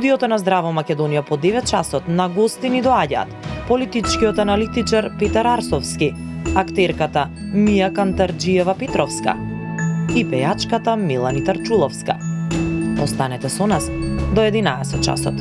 студиото на Здраво Македонија по 9 часот на гости ни доаѓаат политичкиот аналитичар Петар Арсовски, актерката Мија Кантарџиева-Петровска и пејачката Милани Тарчуловска. Останете со нас до 11 часот.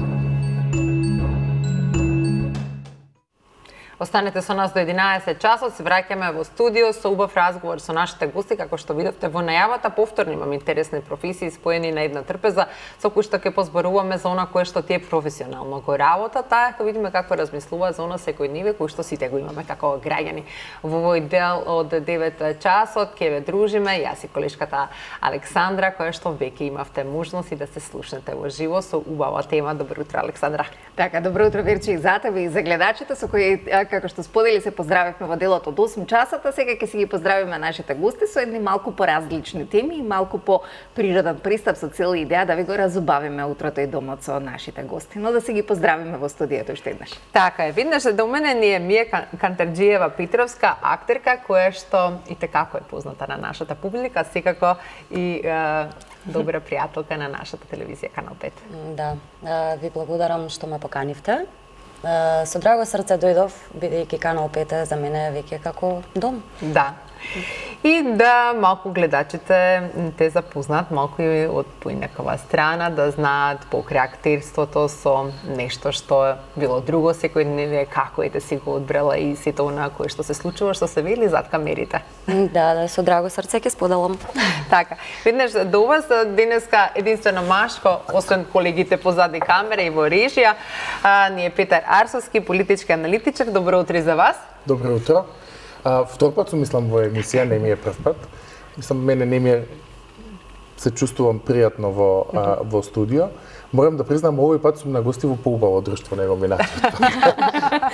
Останете со нас до 11 часот, се враќаме во студио со убав разговор со нашите гости, како што видовте во најавата. Повторно имам интересни професии споени на една трпеза, со кои што ќе позборуваме за она кое што ти е професионално го работа, таа ќе видиме како размислуваат за она секојдневие кој што сите го имаме како граѓани. Во овој дел од 9 часот ќе ве дружиме јас и колешката Александра, која што веќе имавте можност и да се слушнете во живо со убава тема. Добро утро, Александра. Така, добро утро, Верче, и за тебе и за гледачите со кои, како што сподели, се поздравивме во делот од 8 часот, а сега ќе си ги поздравиме нашите гости со едни малку поразлични теми и малку по природен пристап со цел идеја да ви го разубавиме утрото и домот со нашите гости. Но да си ги поздравиме во студиото уште еднаш. Така е, виднеш до мене ни е Мија Кантарџиева-Петровска, актерка која што и така е позната на нашата публика, секако и добра пријателка на нашата телевизија Канал 5. Да, ви благодарам што ме поканивте. Со драго срце дојдов, бидејќи Канал 5 е за мене веќе како дом. Да. И да малку гледачите те запознаат малку и од поинаква страна, да знаат покрај актерството со нешто што било друго секојдневие, како е да си го одбрала и сето она кое што се случува, што се вели зад камерите. Да, со драго срце ќе споделам. Така, виднеш, до вас денеска единствено машко, освен колегите позади камера и во режија, ни е Петар Арсовски, политички аналитичар. Добро утро за вас. Добро утро. Втор пат сум мислам во емисија, не ми е прв пат. Мислам, мене не ми е, се чувствувам пријатно во студио. Морам да признам, овој пат сум на гости во поубаво друштво него минатиот.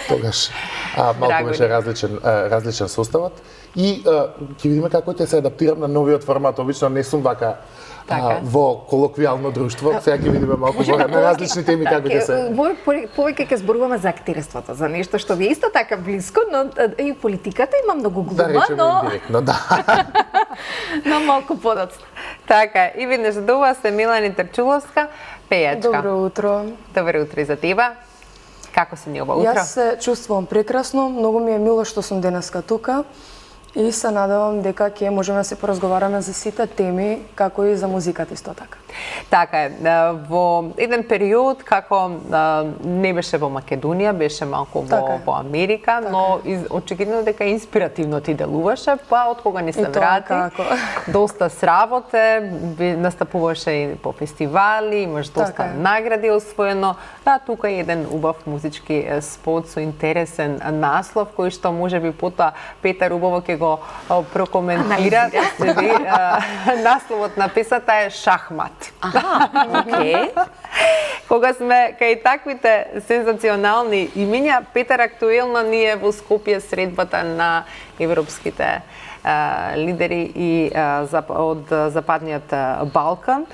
Тогаш малку беше различен составот. И ќе видиме како ќе се адаптирам на новиот формат. Обично не сум вака во колоквијално друштво. Сега ќе видиме малку на различни теми како ќе се. Повеќе ќе зборуваме за актерството, за нешто што ви е исто така блиско, но и политиката има многу глума, да речеме индиректно, да. Но малку подоцна. Така, и виднеш до вас е Милани Тарчуловска, пејачка. Добро утро. Добро утро и за тебе. Како си ни ова утро? Јас се чувствувам прекрасно, многу ми е мило што сум денеска тука. И се надевам дека ќе можеме да се поразговараме за сите теми, како и за музиката исто така. Така е, во еден период како не беше во Македонија, беше малку во Америка, но очигледно дека инспиративно ти делуваше, па од кога ни се врати, доста сработе, настапуваше и по фестивали, имаш доста награди освоено, тука е еден убав музички спот со интересен наслов, кој што можеби потоа Петар убаво ќе го прокоментира. Насловот на песата е Шахмат. Океј. Кога сме кај таквите сензационални имиња, Петар актуелно ни е во Скопје средбата на европските лидери и од Западниот Балкан.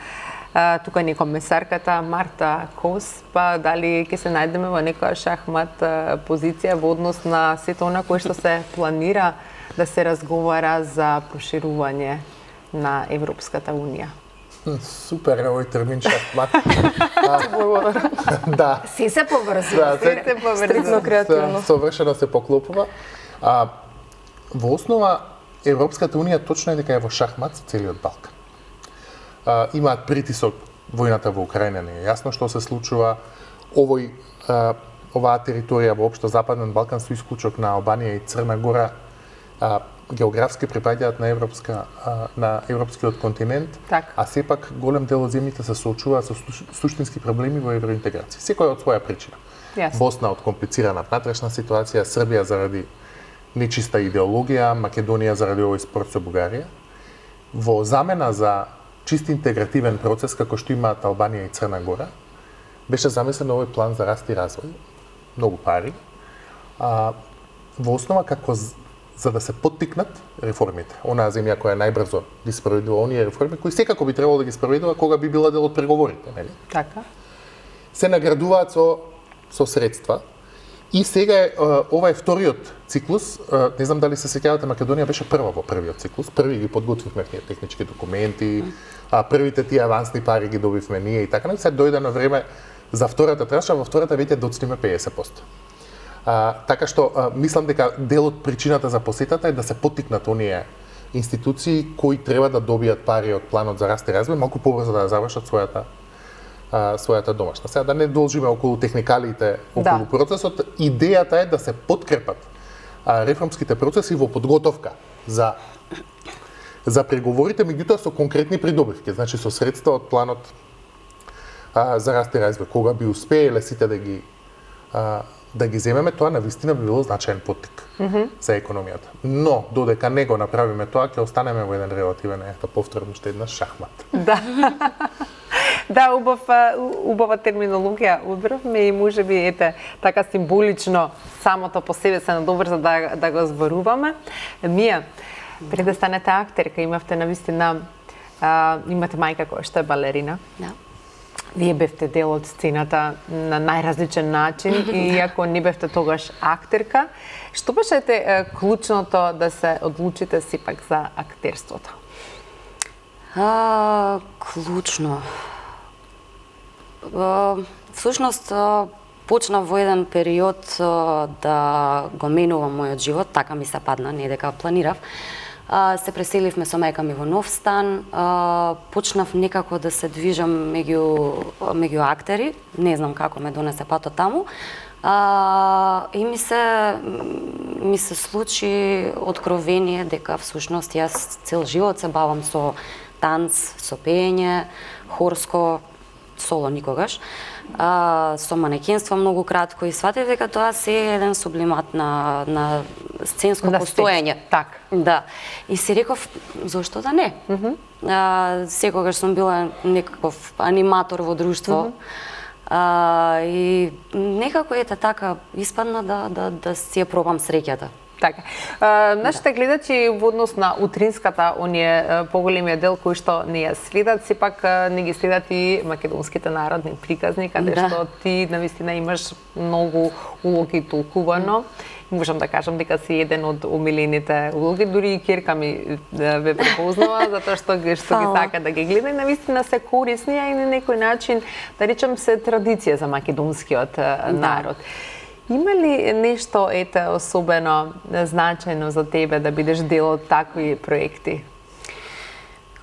Тука ни комесарката Марта Кос, па дали ќе се најдеме во некоја шахмат позиција во однос на сето она кое што се планира да се разговара за проширување на Европската Унија. Супер е овој термин шахмат. Да. Се поврзува. Стрикно креативно. Совршено се поклопува. Во основа Европската Унија точно е дека е во шахмат со целиот Балкан. Имаат притисок војната во Украина, не е јасно што се случува. Оваа територија воопшто Западен Балкан со исклучок на Албанија и Црна Гора географски припаѓаат на европскиот континент, а сепак голем дел од земјите се соочуваат со суштински проблеми во евроинтеграција. Секој од своја причина. Босна од комплицирана внатрешна ситуација, Србија заради нечиста идеологија, Македонија заради овој спор со Бугарија. Во замена за чист интегративен процес како што имаат Албанија и Црна Гора, беше замислен овој план за раст и развој, многу пари, во основа како за да се поттикнат реформите. Онаа земја која најбрзо ги спроведува оние реформи, кои секако би требало да ги спроведува кога би била дел од преговорите, нели? Така. Се наградуваат со средства. И сега ова е вториот циклус. Не знам дали се сеќавате, Македонија беше прва во првиот циклус. Први ги подготвивме технички документи, првите тие авансни пари ги добивме ние и така. Сега дојде на време за втората траша, во втората веќе доцниме 50%. Така што мислам дека дел од причината за посетата е да се поттикнат оние институции кои треба да добијат пари од планот за раст и развој малку побрзо да завршат својата домашна. Сега да не должиме околу техникалите околу процесот, идејата е да се подкрепат реформските процеси во подготовка за преговорите, меѓутоа со конкретни придобивки, значи со средства од планот за раст и развој. Кога би успееле сите да ги земеме, тоа навистина би било значаен поттик за економијата. Но додека не го направиме тоа, ќе останеме во еден релативен, да повторам уште еднаш, шахмат. Да, убава терминологија одбравме и можеби ете така символично самото по себе се надоврза да го зборуваме. Мија, пред да станете актерка, имавте навистина имате мајка која што е балерина. Да. Вие бевте дел од сцената на најразличен начин и иако не бевте тогаш актерка, што беше клучното да се одлучите сепак за актерството? Клучно. Всушност почнав во еден период да го менувам мојот живот, така ми се падна, не дека планирав. Се преселивме со мајка ми во нов стан, почнав некако да се движам меѓу актери, не знам како ме донесе патот таму, и ми се случи откровение дека всушност јас цел живот се бавам со танц, со пеење, хорско, соло никогаш, со манекенство многу кратко и сватив дека тоа се е еден сублимат на сценско постоење. Так. Да. И си реков, зошто да не? Секогаш сум била некаков аниматор во друштво. И некако ете така испадна да си ја пробам среќата. Така. Нашите гледачи во однос на утринската, оние поголемиот дел кој што не ја следат, сепак не ги следат и македонските народни приказни, каде што ти навистина имаш многу улоги толкувано. Можам да кажам дека си еден од омилените улоги, дури и ќерка ми ве препознава, затоа што ги сака да ги гледа и навистина се корисни, а и на некој начин, да речем, се традиција за македонскиот народ. Има ли нешто особено значајно за тебе да бидеш дел од такви проекти?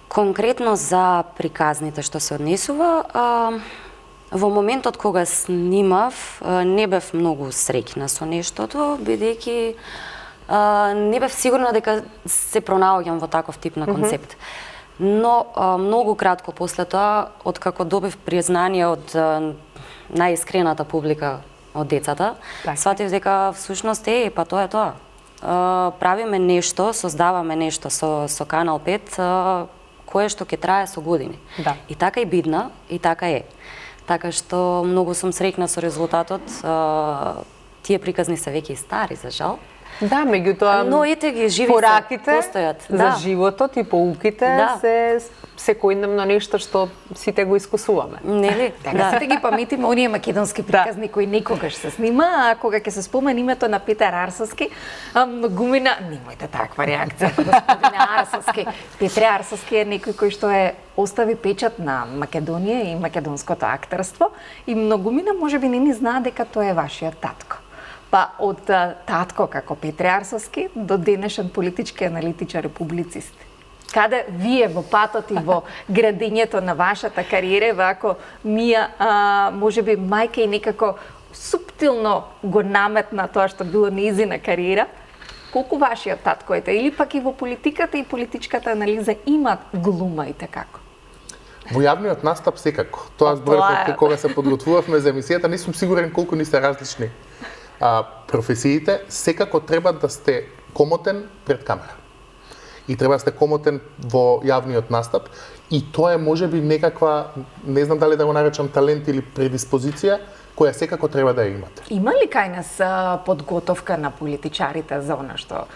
Конкретно за приказните што се однесува, во моментот кога снимав, не бев многу среќна со нештото, бидејќи не бев сигурна дека се пронаоѓам во таков тип на концепт. Но многу кратко после тоа, откако добив признание од најискрената публика од децата, сватив дека всушност па тоа е тоа. Правиме нешто, создаваме нешто со Канал 5, кое што ќе трае со години. Да. И така и бидна, и така е. Така што многу сум среќна со резултатот. Тие приказни се веќе и стари, за жал. Да, меѓутоа, но ете ги живи пораките постојат. За животот и поуките се секојдневно нешто што сите го искусуваме. Нели? Така, сите ги паметиме оние македонски приказни кои никогаш се снима, а кога ќе се спомени името на Петар Арсовски, многумина, немојте таква реакција, господине Арсовски. Петре Арсовски е некој кој што остави печат на Македонија и македонското актерство и многумина можеби не ни знаа дека тоа е вашиот татко. Па од татко како Петре Арсовски до денешен политички аналитичар и публицист. Каде вие во патот и во градењето на вашата кариера, вако Мија, можеби мајка и некако суптилно го наметна тоа што било нејзина кариера, колку вашиот татко ете, или пак и во политиката и политичката анализа има глума и како? Во јавниот настап секако. Тоа зборевме кога се подготвувавме за емисијата, не сум сигурен колку ни се различни професиите, секако треба да сте комотен пред камера. И треба да сте комотен во јавниот настап и тоа е можеби некаква, не знам дали да го наречам талент или предиспозиција, која секако треба да ја имате. Има ли кај нас подготовка на политичарите за она што?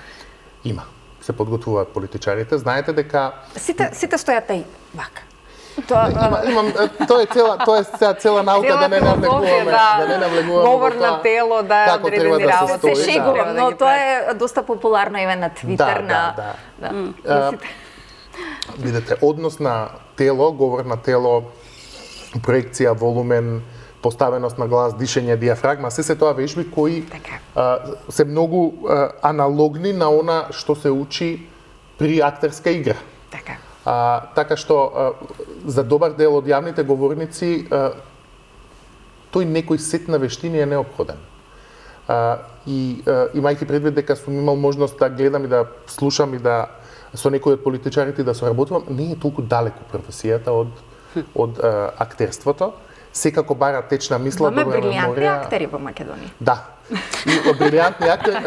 Има. Се подготвуваат политичарите. Знаете дека Сите стојат и вака. Тоа е цела наука да не навлегуваме. Говор на тело да одредени работи. Се шегувам, но тоа е доста популарно еве на Твитер, Видете, однос на тело, говор на тело, проекција, волумен, поставеност на глас, дишење, диафрагма, се тоа вежби кои се многу аналогни на она што се учи при актерска игра. Така што за добар дел од јавните говорници тој некој сет на вештини е неопходен. И имајќи предвид дека сум имал можност да гледам и да слушам и да со некои од политичарите да соработувам, не е толку далеку професијата од актерството. Секако бара течна мисла, добра меморија. Имаме брилијантни актери во Македонија. Да. И од брилијантни актери,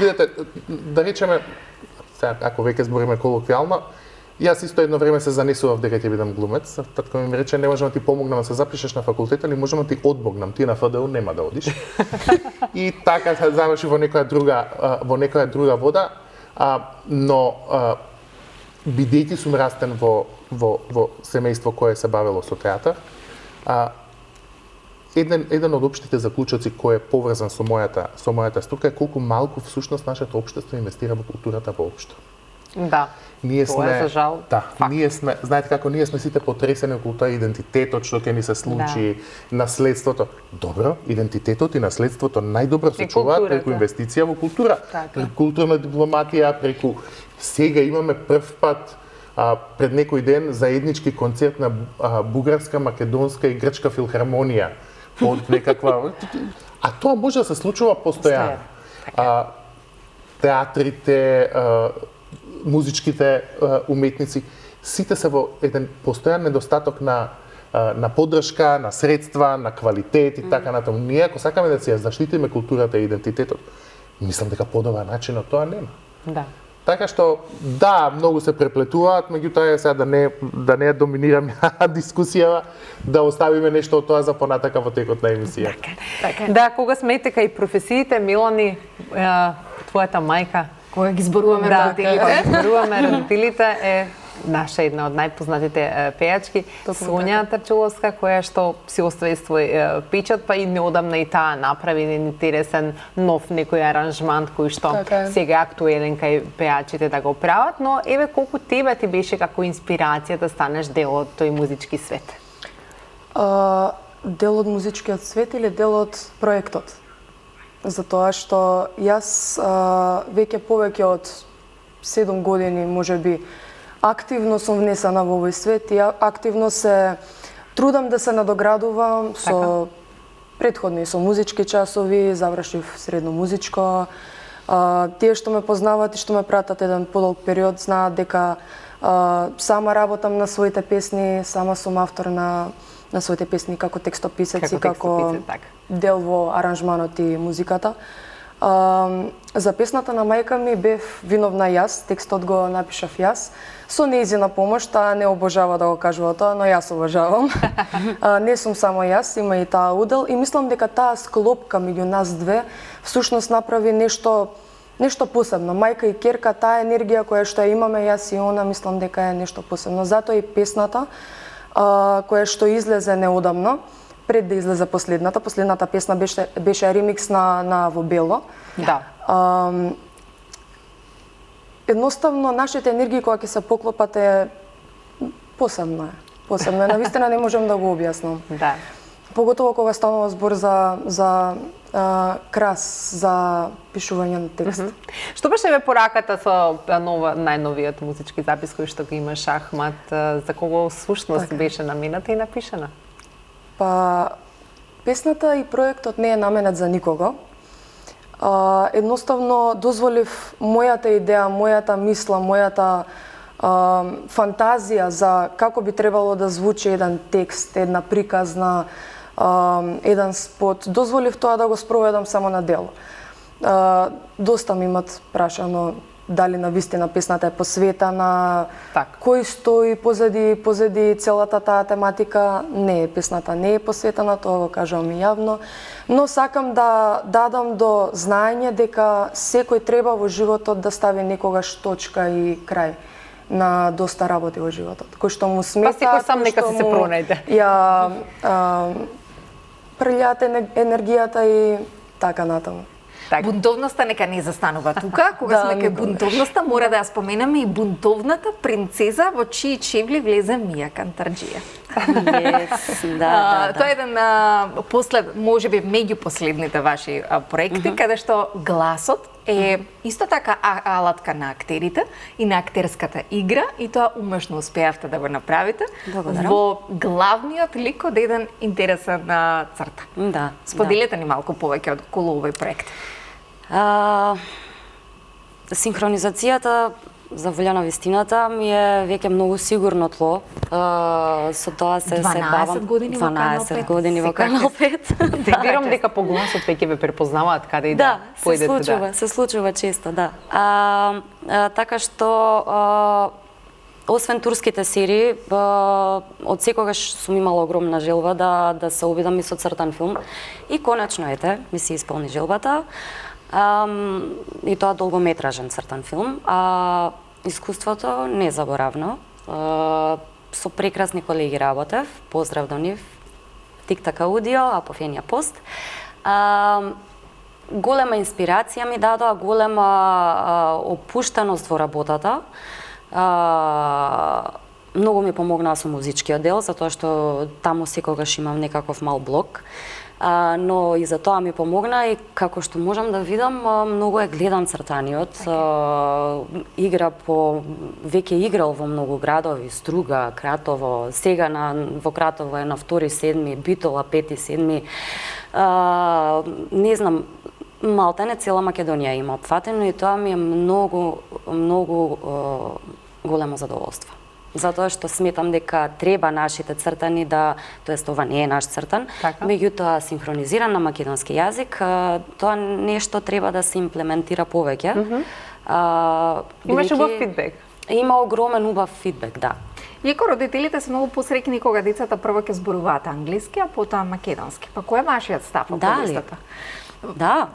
видете, да речеме, ако веќе збориме колоквијално, јас исто едно време се занесував дека ќе бидам глумец. Татко ми рече, не можам да ти помогнам да се запишеш на факултет, али можам да ти одмогнам, ти на ФДУ нема да одиш. И така се заврши во некоја друга вода, но бидејќи сум растен во семејство кое се бавело со театар, еден од општите заклучоци кој е поврзан со мојата струка е колку малку всушност нашето општество инвестира во културата воопшто. Да. Тоа е за жал. Да, ние сме, знаете како ние сме сите потресени околу тоа идентитетот што ќе ни се случи, наследството. Добро, идентитетот и наследството најдобро се чуваат преку инвестиција во култура, преку културна дипломатија, преку сега имаме прв пат пред некој ден заеднички концерт на бугарска, македонска и грчка филхармонија од некаква, а тоа може да се случува постојано. Театрите, музичките уметници, сите се во еден постојан недостаток на поддршка, на средства, на квалитет и така натаму. Ние ако сакаме да си ја заштитиме културата и идентитетот, мислам дека подобар начин од тоа нема. Да. Така што, да, многу се преплетуваат, меѓутоа сега да не ја доминирам дискусијава, да оставиме нешто од тоа за понатака во текот на емисија. Да, кога смете кај професиите, Милани, твојата мајка, кога ги зборуваме родителите, е наша една од најпознатите пејачки, Сонја Тарчуловска, која што си остави свој печат, па и неодамна и таа направи интересен нов некој аранжман кој што сега е актуелен кај пејачите да го прават, но еве колку тебе ти беше како инспирација да станеш дел од тој музички свет? Дел од музичкиот свет или дел од проектот? Затоа што јас веќе повеќе од 7 години можеби активно сум внесена во овој свет и активно се трудам да се надоградувам со претходни со музички часови, завршив средно музичко. Тие што ме познаваат и што ме пратат еден подолг период знаат дека сама работам на своите песни, сама сум автор на своите песни како текстописец и како дел во аранжманот и музиката. За песната на мајка ми бев виновна јас, текстот го напишав јас. Со нејзина помош, таа не обожава да го кажува тоа, но јас обожавам. Не сум само јас, има и таа удел и мислам дека таа склопка меѓу нас две всушност направи нешто посебно. Мајка и ќерка, таа енергија која што ја имаме јас и она, мислам дека е нешто посебно. Затоа и песната која што излезе неодамно, пред да излезе последната песна беше ремикс на Во бело. Да. Едноставно нашите енергии кога ќе се поклопат е посебно е. Посебно е, навистина не можам да го објаснам. Да. Поготово кога станува збор за крас, за пишување на текст. Што беше ве пораката со најновиот музички запис кој што го имаш, Ахмат, за кого всушност беше намената и напишана? Па, песната и проектот не е наменет за никого. Едноставно дозволив мојата идеја, мојата мисла, мојата фантазија за како би требало да звучи еден текст, една приказна, еден спот. Дозволив тоа да го спроведам само на дело. Доста ми имат прашано дали навистина песната е посветена, кој стои позади целата таа тематика. Не, песната не е посветена, тоа го кажувам и јавно, но сакам да дадам до знаење дека секој треба во животот да стави некогаш точка и крај на доста работи во животот. Кој што му смета, секој сам нека се пронајде. Ја прелијат енергијата и така натаму. Бунтовноста нека не застанува тука. Кога сме кај бунтовноста, мора да ја споменеме и бунтовната принцеза во чии чевли влезе Мија Кантарџија. Yes, да. Тоа е еден можеби меѓу последните ваши проекти, каде што гласот е исто така алатка на актерите и на актерската игра, и тоа умешно успеавте да го направите. Благодарам. Во главниот лик од еден интересен црта. Да. Споделете ни малку повеќе околу овој проект. Синхронизацијата, за волја на вистината, ми е веќе многу сигурно тло. Со тоа се бавам 12 години во Канал 5. Те верувам дека по гласот веќе ве препознаваат каде и да појдете. Се случува често, да. Така што освен турските серии, од секогаш сум имала огромна желба да се обидам и со цртан филм. И конечно ете, ми се исполни желбата. И тоа долгометражен цртан филм. Искуството незаборавно. Со прекрасни колеги работев. Поздрав до нив. Тик-так аудио, Апофенија пост. Голема инспирација ми дадоа, голема опуштеност во работата. Многу ми помогнаа со музичкиот дел, затоа што таму секогаш имам некаков мал блок. Но и за тоа ми помогна, и како што можам да видам, многу е гледан цртаниот. Игра веќе играл во многу градови, Струга, Кратово, сега во Кратово е на 2.7, Битола 5.7. Не знам, малтене цела Македонија има опфатено, и тоа ми е многу големо задоволство. Затоа што сметам дека треба нашите цртани тоест ова не е наш цртан, меѓутоа синхронизиран на македонски јазик, тоа нешто треба да се имплементира повеќе. Имаше убав фидбек? Има огромен убав фидбек, да. Иако родителите се многу посреќни кога децата прво ќе зборуваат англиски, а потоа македонски. Па кој е вашиот став околу истото? Да,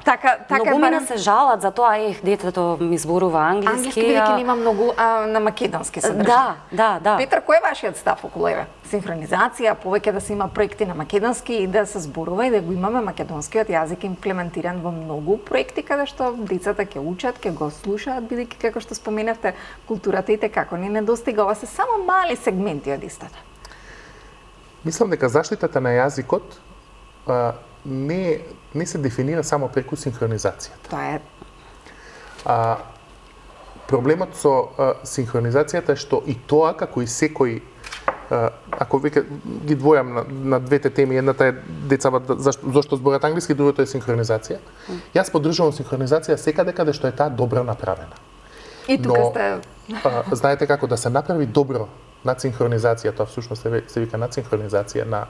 многу мене се жалат за тоа, детето ми зборува англиски. Англиски бидејќи нема многу на македонски се држи. Да. Петар, кој е вашиот став околу еве? Синхронизација, повеќе да се има проекти на македонски и да се зборува и да го имаме македонскиот јазик имплементиран во многу проекти каде што децата ќе учат, ќе го слушаат, бидејќи како што споменавте, културата и како ни недостига, ова се само мали сегменти од истата. Мислам дека заштитата на јазикот не се дефинира само преку синхронизацијата. Тоа е. Проблемот со синхронизацијата е што и тоа, како и секој, ако веќе ги двојам на двете теми, едната е децата зашто зборат англиски, другото е синхронизација. Јас поддржувам синхронизација секаде каде што е таа добро направена. И тука сте... Знаете како да се направи добро надсинхронизација, тоа всушност се вика надсинхронизација на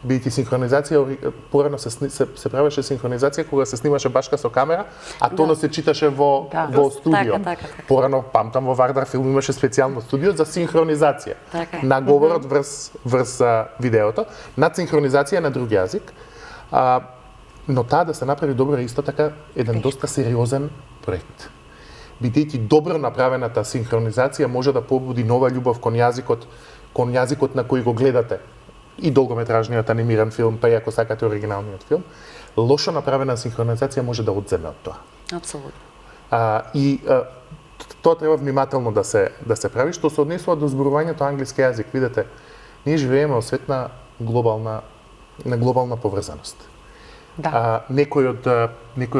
бидејќи синхронизација порано се правеше синхронизација кога се снимаше башка со камера, а тоно се читаше во студио. Така. Порано памтам во Вардар филм имаше специјално студио за синхронизација на говорот врз видеото, надсинхронизација на друг јазик. Но таа да се направи добро е исто така еден доста сериозен проект. Бидејќи добро направената синхронизација може да побуди нова љубов кон јазикот на кој го гледате. И долгометражниот анимиран филм, па и ако сакате оригиналниот филм, лошо направена синхронизација може да одземе од тоа. Апсолутно. Тоа треба внимателно да се прави, што се однесува до зборувањето англиски јазик. Видете, ние живееме во свет на глобална поврзаност. Да. Некои од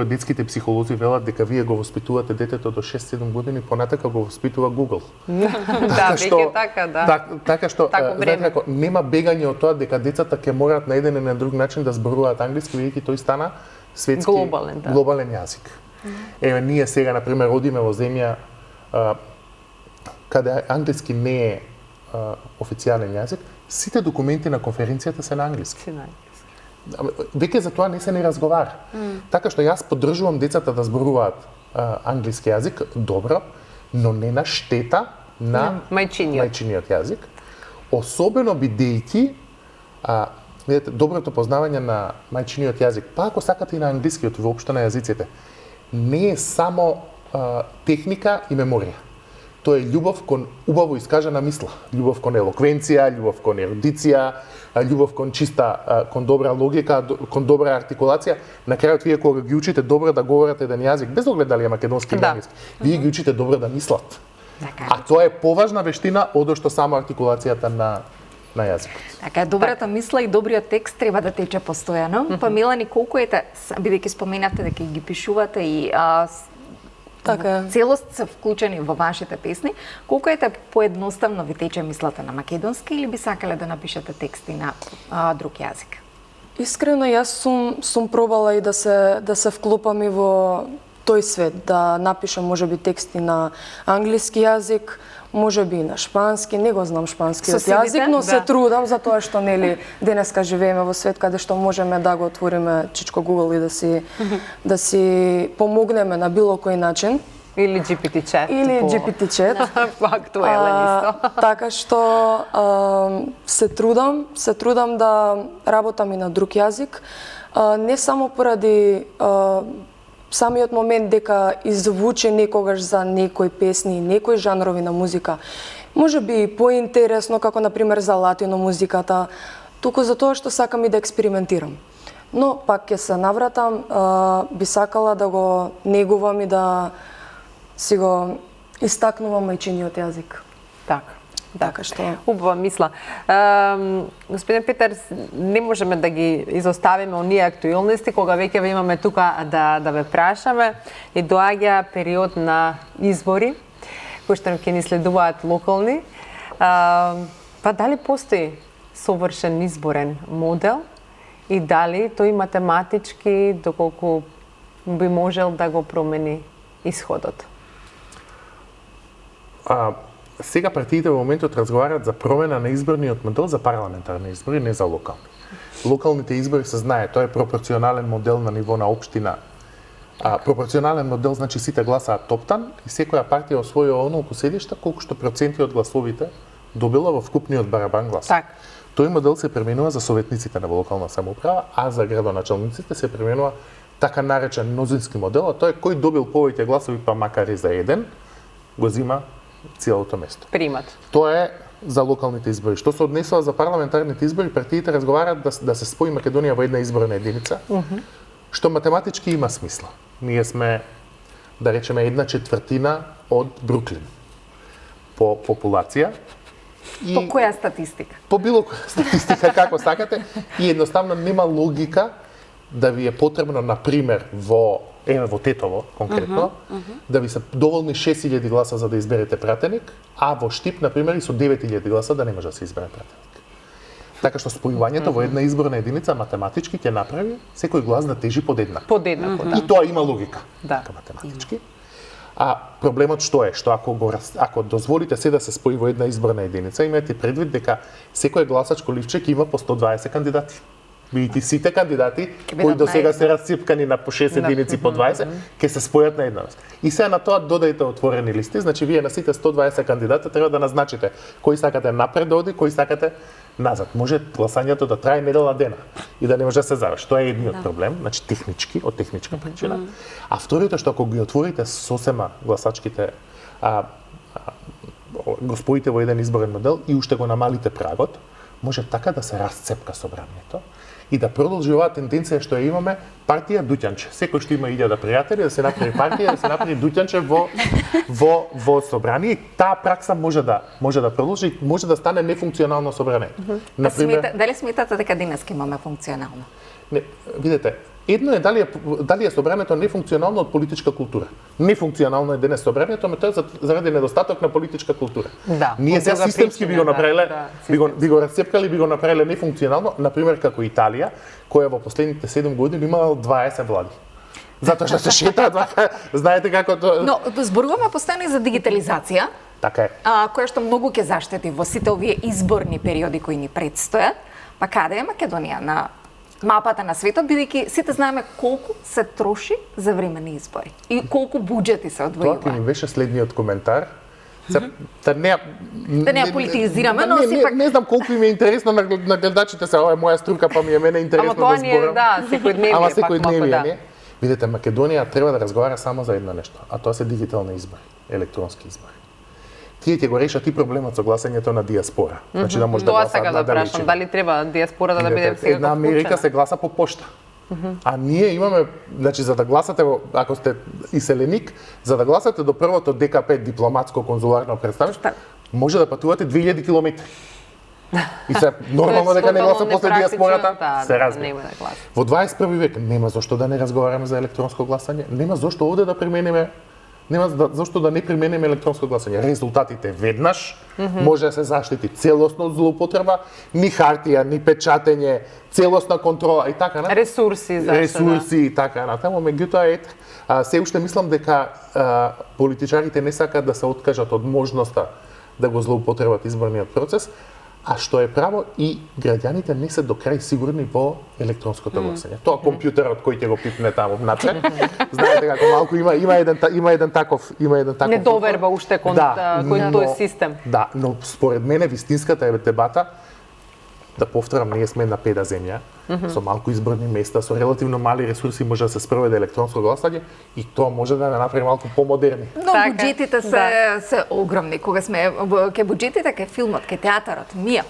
детските психолози велат дека вие го воспитувате детето до 6-7 години, понатака го воспитува Google. Да, веќе така, да. Така што, знаете како, нема бегање од тоа дека децата ќе мораат на еден или на друг начин да зборуваат англиски, бидејќи тој стана светски глобален јазик. Еве, ние сега, например, родиме во земја каде англиски не е официјален јазик, сите документи на конференцијата се на англиски. Веќе за тоа не се разговара. Така што јас поддржувам децата да зборуваат англиски јазик добро, но не на штета на мајчиниот јазик. Особено бидејќи видите, доброто познавање на мајчиниот јазик, па ако сакате и на англискиот, воопшто на јазиците, не е само техника и меморија. Тоа е љубов кон убаво искажана мисла, љубов кон елоквенција, љубов кон ерудиција, љубов кон чиста, кон добра логика, кон добра артикулација. На крајот вие кога ги учите добро да говорат еден јазик, без оглед дали е македонски или англиски, вие ги учите добро да мислат. А тоа е поважна вештина од што само артикулацијата на јазикот. Така, добрата мисла и добриот текст треба да тече постојано. Па Милани, колку бидејќи споменавте дека ги пишувате и Така е. целост се вклучени во вашите песни, колку поедноставно ви тече мислата на македонски или би сакале да напишете тексти на друг јазик? Искрено, јас сум пробала и да се вклопам и во тој свет, да напишам можеби тексти на англиски јазик, можеби и на шпански, не го знам шпанскиот јазик, но се трудам затоа што нели денеска живееме во свет каде што можеме да го отвориме чичко Google и да си помогнеме на било кој начин. Или GPT chat. Или GPT chat. Актуелен исто. Така што се трудам да работам и на друг јазик, не само поради самиот момент дека извучи некогаш за некои песни и некои жанрови на музика, може би поинтересно, како например за латино музиката, туку за тоа што сакам и да експериментирам. Но пак ќе се навратам, би сакала да го негувам и да си го истакнувам мајчиниот јазик. Така што убава мисла. Господин Петар, не можеме да ги изоставиме оние актуелности кога веќе ве имаме тука да ве прашаме и доаѓа период на избори кои што ќе ни следуваат локални. Па дали постои совршен изборен модел и дали тој математички доколку би можел да го промени исходот? Сега партиите во моментот разговараат за промена на изборниот модел за парламентарни избори, не за локални. Локалните избори се знае, тоа е пропорционален модел на ниво на општина. Пропорционален модел значи сите гласаат топтан и секоја партија освојува онолку седишта колку што проценти од гласовите добила во вкупниот барабан глас. Так. Тој модел се применува за советниците на локална самоуправа, а за градоначалниците се применува така наречен мнозински модел, а тоа е кој добил повеќе гласови, па макар и за еден, го зима целото место. Примат. Тоа е за локалните избори. Што се однесува за парламентарните избори, партиите разговараат да се спои Македонија во една изборна единица, што математички има смисла. Ние сме, да речеме, 1/4 од Бруклин по популација. По која статистика? По било која статистика, како сакате, и едноставно нема логика да ви е потребно, например, во Тетово, конкретно, да ви се доволни 6000 гласа за да изберете пратеник, а во Штип, например, и со 9000 гласа да не може да се избере пратеник. Така што спојувањето во една изборна единица математички ќе направи секој глас да тежи подеднакво. Подеднакво, да. И тоа има логика, така математички. А проблемот што е? Што ако дозволите се да се спои во една изборна единица, имате предвид дека секој гласачко ливче ќе има по 120 кандидати. Видите, сите кандидати кои до сега се расципкани на по 6 единици по 20, ќе се спојат на една. И сега на тоа додајте отворени листи, значи вие на сите 120 кандидати треба да назначите кој сакате напред да оди, кој сакате назад. Може гласањето да трае недела дена и да не може да се заврши. Тоа е едниот проблем, значи технички, од техничка причина. А второто што ако ги отворите сосема гласачките го споите во еден изборен модел и уште го намалите прагот, може така да се расцепка собранието и да продолжи оваа тенденција што ја имаме партија дуќанче. Секој што има 1000 пријатели да се направи партија, да се направи дуќанче во собрание. Таа пракса може да продолжи, може да стане нефункционално собрание. Например, дали сметате дека денеска имаме функционално? Не, видете, едно е дали е собранието нефункционално од политичка култура. Нефункционално е денес собранието, но тоа е заради недостаток на политичка култура. Да, ние сега системски би го направиле, би го расцепкали, би го направиле нефункционално, например како Италија, која во последните 7 години имала 20 влади. Затоа што се шетаат вака, знаете како тоа. Но зборуваме постојано и за дигитализација. Така е. Која што многу ќе заштети во сите овие изборни периоди кои ни предстојат. Па каде е Македонија на мапата на светот, бидејќи сите знаеме колку се троши за време на избори и колку буџети се одвојува. Тоа ќе ми беше следниот коментар. Да не политизираме, но сепак не знам колку им е интересно на гледачите се, ова е моја струка, па ми е мене интересно да зборам. Ама тоа секојдневие. Ама секојдневие, не. Видете, Македонија треба да разговара само за едно нешто, а тоа се дигитални избори, електронски избори. Тие ќе го решат и проблемот со гласањето на диаспора. Значи да може да гласат сега да прашам, дали треба диаспората да биде сега една Америка се гласа по пошта. А ние имаме, значи за да гласате ако сте иселеник, за да гласате до првото ДКП дипломатско конзуларно претставништво, може да патувате 2000 километри. И се нормално дека не гласа после диаспората, се разбира. Нема да гласа. Во 21 век нема зошто да не разговараме за електронско гласање, нема зошто овде да примениме зошто да не примениме електронско гласање. Резултатите веднаш може да се заштити целосно од злоупотреба, ни хартија, ни печатење, целосна контрола и така натаму. Ресурси и така натаму, меѓутоа се уште мислам дека политичарите не сакаат да се откажат од можноста да го злоупотребат изборниот процес, а што е право и граѓаните не се до крај сигурни во електронското гласање. Тоа компјутерот кој ќе го пипне таму внатре. Знаете како малку има еден таков недоверба уште кон тој систем. Да, но според мене вистинската е дебата, да повторам, ние сме една педа земја, со малку изборни места, со релативно мали ресурси може да се спроведе електронско гласање и тоа може да направи малку помодерни. Но буџетите се огромни. Кога сме ке буџетите, ке филмот, ке театарот, Мија,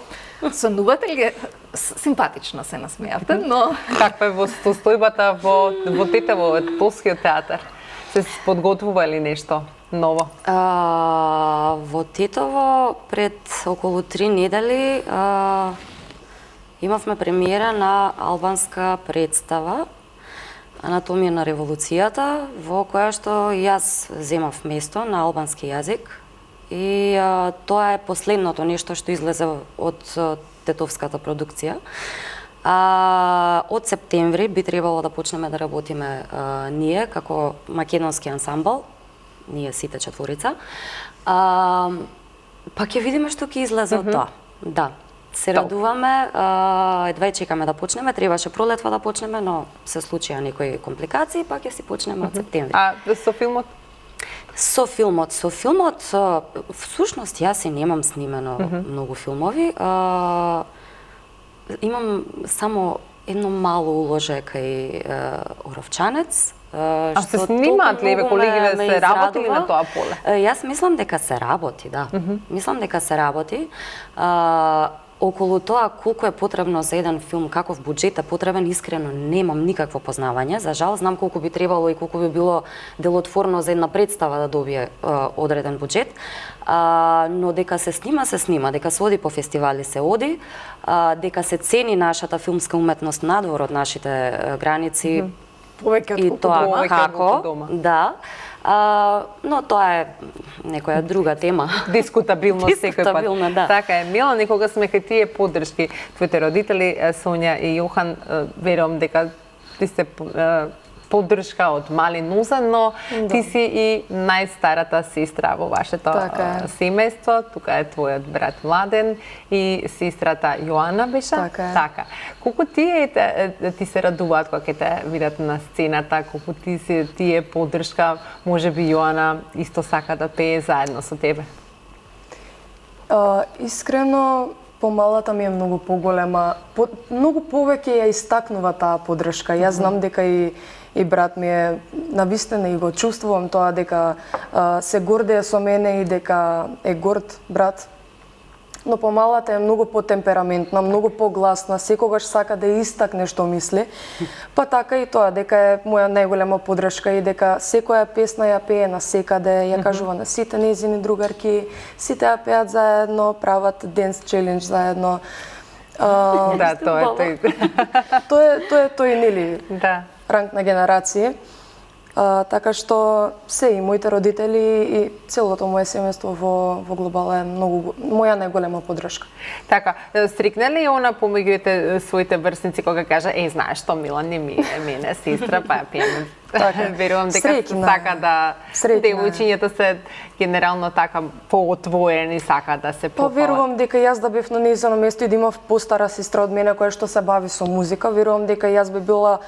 сонувате ли симпатично се насмеавте, но каква е состојбата во Полскиот театар? Се подготвува ли нешто ново? Во Тетово пред околу 3 недели имавме премиера на албанска представа Анатомија на револуцијата, во која што јас земав место на албански јазик и тоа е последното нешто што излезе од тетовската продукција. Од септември би требало да почнеме да работиме ние како македонски ансамбл, ние сите четворица. Па ќе видиме што ќе излезе од тоа. Да. Се радуваме, едва чекаме да почнеме, требаше пролетва да почнеме, но се случија некои компликации, па ќе си почнеме од септември. А со филмот? Со филмот, всушност јас и немам снимено многу филмови. Имам само едно мало уложе кај Оровчанец. А се снимаат ли колегиве, се работи ли на тоа поле? Јас мислам дека се работи, да. Мислам дека се работи. Околу тоа колку е потребно за еден филм, каков буџет е потребен, искрено немам никакво познавање. За жал, знам колку би требало и колку би било делотворно за една представа да добие одреден буџет. Но дека се снима, дека се оди по фестивали, се оди, дека се цени нашата филмска уметност надвор од нашите граници. Повеќе и тоа како, дома. Да. Но тоа е некоја друга тема. Дискутабилно секој пат. Да. Така е. Милан, кога сме кај тие поддршки, твоите родители, Сонја и Јохан, верувам дека ти сте поддршка од мали ноза, но ти си и најстарата сестра во вашето семејство. Тука е твојот брат Младен и сестрата Јоана беше? Така. Колку ти се радуваат кога ќе те видат на сцената, колку ти е поддршка, можеби Јоана исто сака да пее заедно со тебе? Искрено, помалата ми е многу поголема. Многу повеќе ја истакнува таа поддршка. Јас знам дека и брат ми е навистина и го чувствувам тоа дека се гордее со мене и дека е горд брат. Но помалата е многу потемпераментна, многу погласна, секогаш сака да истакне што мисли. Па така и тоа, дека е моја најголема поддршка и дека секоја песна ја пее на секаде, ја кажува на сите нејзини другарки, сите ја пеат заедно, прават денс челендж заедно. Да, тоа е тој, нели? Да. Ранг на генерации. Така што се и моите родители и целото моје семејство во глобала е многу моја најголема поддршка. Така, стрикна ли она помеѓу своите врсници кога кажа знаеш што Милан не ми е мене сестра, па ја пиеме. Верувам дека сака да девојчињата се генерално така поотворени, сака да се похвалат. Па верувам дека јас да бев на нејзино место и да имав постара сестра од мене која што се бави со музика, верувам дека јас би била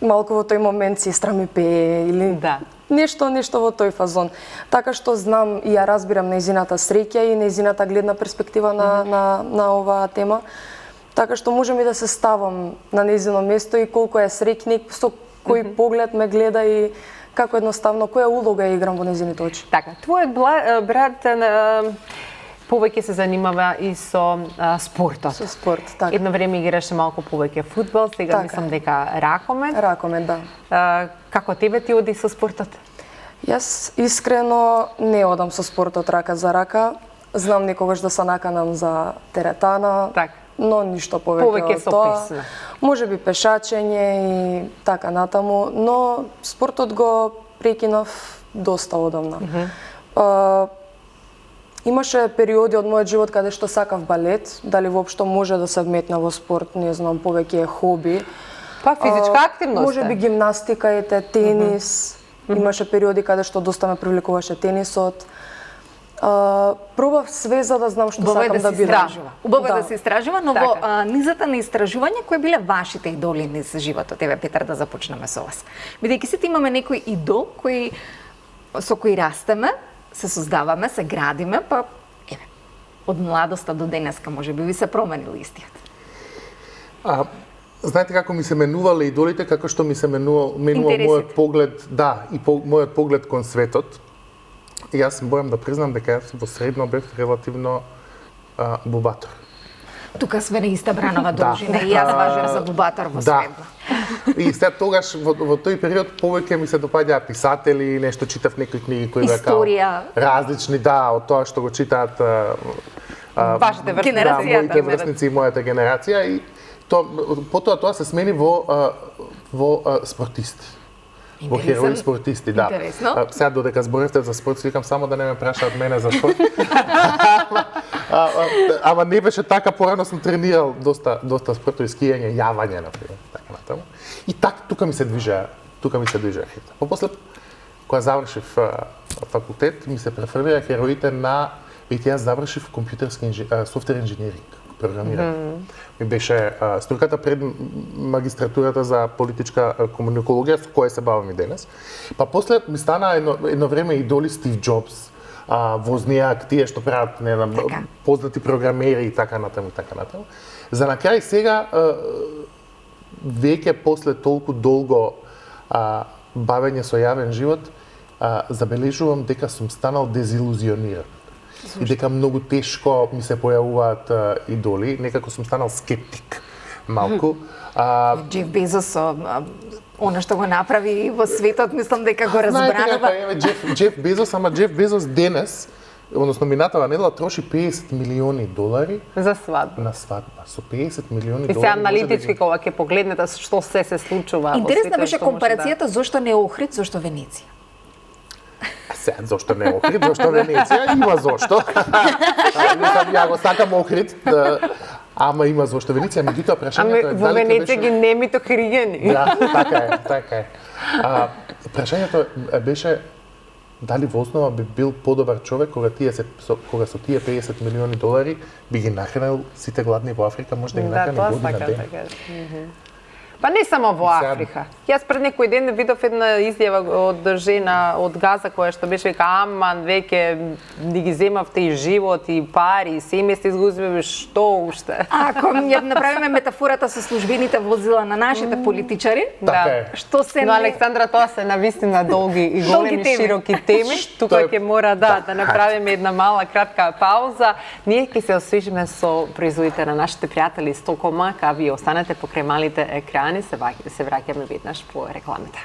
малку во тој момент сестра ми пее или нешто во тој фазон. Така што знам и ја разбирам нејзината среќа и нејзината гледна перспектива на оваа тема. Така што можам и да се ставам на нејзино место и колку е среќник, со кој поглед ме гледа и како едноставно која улога ја играм во нејзините очи. Така, твојот брат повеќе се занимава и со спортот. Со спорт, така. Едно време играше малку повеќе фудбал, сега мислам дека ракомет. Ракомет, да. Како тебе ти оди со спортот? Јас искрено не одам со спортот рака за рака. Знам некогаш да се наканам за теретана, но ништо повеќе од тоа. Песна. Може би пешачење и така натаму, но спортот го прекинав доста одамна. Имаше периоди од мојот живот каде што сакав балет, дали воопшто може да се вметна во спорт, не знам, повеќе е хоби. Па физичка активност. Може би гимнастика и тенис. Имаше периоди каде што доста ме привлекуваше тенисот. Пробав све за да знам што сакам да бидам. Убаво да се истражува, но во низата на истражување, кои биле вашите идоли низ животот? Еве, Петар, да започнеме со вас. Бидејќи сите имаме некој идол со кој растеме, се создаваме, се градиме, па еве, од младоста до денеска може би ви се променил истиот. Знаете како ми се менувале идолите, како што ми се менувал мојот поглед, мојот поглед кон светот. И јас бојам да признам дека јас во средно бев релативно бубатор. Тука сме на иста бранова должина и јас важам за бубатор во средно. И сега тогаш во тој период повеќе ми се допаѓаа писатели, нешто читав некои книги кои беа различни, од тоа што го читаат вашите моите врсници и мојата генерација, и потоа тоа се смени во спортисти. Во херои спортисти, да. Сега додека зборевте за спорт, викам само да не ме прашаат мене за спорт. Ама не беше така, порано сум тренирал доста спортови, скијање, јавање, например, така натаму. И тука ми се движеа хероите. После, кога завршив факултет, ми се префрлија хероите на, јас завршив софтвер инженеринг, програмирање. Ми беше струката пред магистратурата за политичка комуникологија, со која се бавам и денес. Па после ми стана едно време идоли Стив Џобс, Вознијак, тие што прават, не знам, познати програмери и така натаму. За на крај сега, веќе после толку долго бавење со јавен живот, забележувам дека сум станал дезилузиониран. И дека многу тешко ми се појавуваат идоли, некако сум станал скептик малку. Джеф Безос, она што го направи во светот, мислам дека го разбранува. Джеф Безос денес, односно минатава недела, троши $50 милиони за свадба. На свадба, со $50 милиони. И се аналитички кога ќе погледнете што се случува. Интересна беше компарацијата, зошто не Охрид, зошто Венеција? Сега, зошто не Охрид, зошто Венеција? Има зошто. Ја го сакам Охрид, ама има зошто Венеција, меѓутоа прашањето е во Венеција ги немито хригени. Да, така е. Прашањето беше дали во основа би бил подобар човек кога со тие $50 милиони би ги нахранил сите гладни во Африка, може да ги нахрани година ден. Па не само во Африка. Јас пред некој ден видов една изјава од жена од Газа која што беше вика, аман, веќе ги земавте и живот и пари, и семејство изгубивме, што уште? Ако ја направиме метафората со службените возила на нашите политичари, што се Но Александра, тоа се навистина долги и големи широки теми. Тука ќе мора да направиме една мала кратка пауза. Ние ќе се освежиме со производите на нашите пријатели Стокома, а вие останете покрај малите екрани, се враќаме веднаш по рекламата.